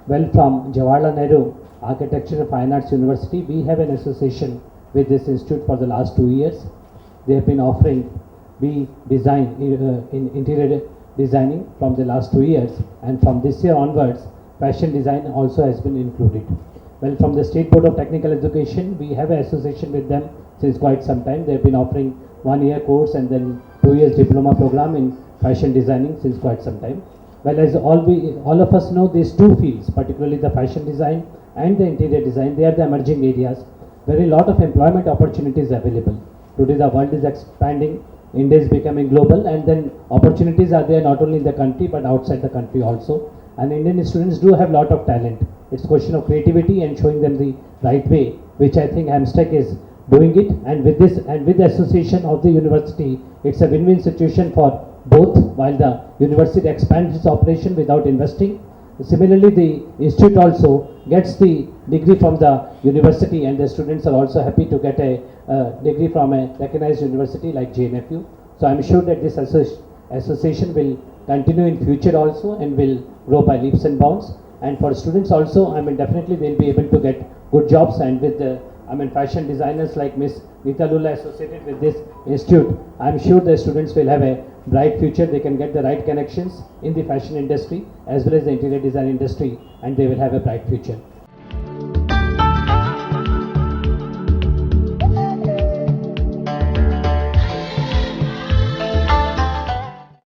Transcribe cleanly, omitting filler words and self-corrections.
Well, from Jawaharlal Nehru Architecture and Fine Arts University, we have an association with this institute for the last 2 years. They have been offering we design in interior designing from the last 2 years, and from this year onwards, fashion design also has been included. Well, from the State Board of Technical Education, we have an association with them since quite some time. They have been offering 1 year course and then 2 years diploma program in fashion designing since quite some time. Well, as all of us know, these two fields, particularly the fashion design and the interior design, they are the emerging areas where a lot of employment opportunities available. Today the world is expanding, India is becoming global, and then opportunities are there not only in the country but outside the country also. And Indian students do have a lot of talent. It's a question of creativity and showing them the right way, which I think Hamstech is doing it. And with this and with the association of the university, it's a win-win situation for both, while the university expands its operation without investing. Similarly, the institute also gets the degree from the university, and the students are also happy to get a degree from a recognized university like JNFU. So I'm sure that this association will continue in future also and will grow by leaps and bounds. And for students also, I mean, definitely they'll be able to get good jobs, and with the fashion designers like Miss Nita Lula associated with this institute, I'm sure the students will have a bright future. They can get the right connections in the fashion industry as well as the interior design industry, and they will have a bright future.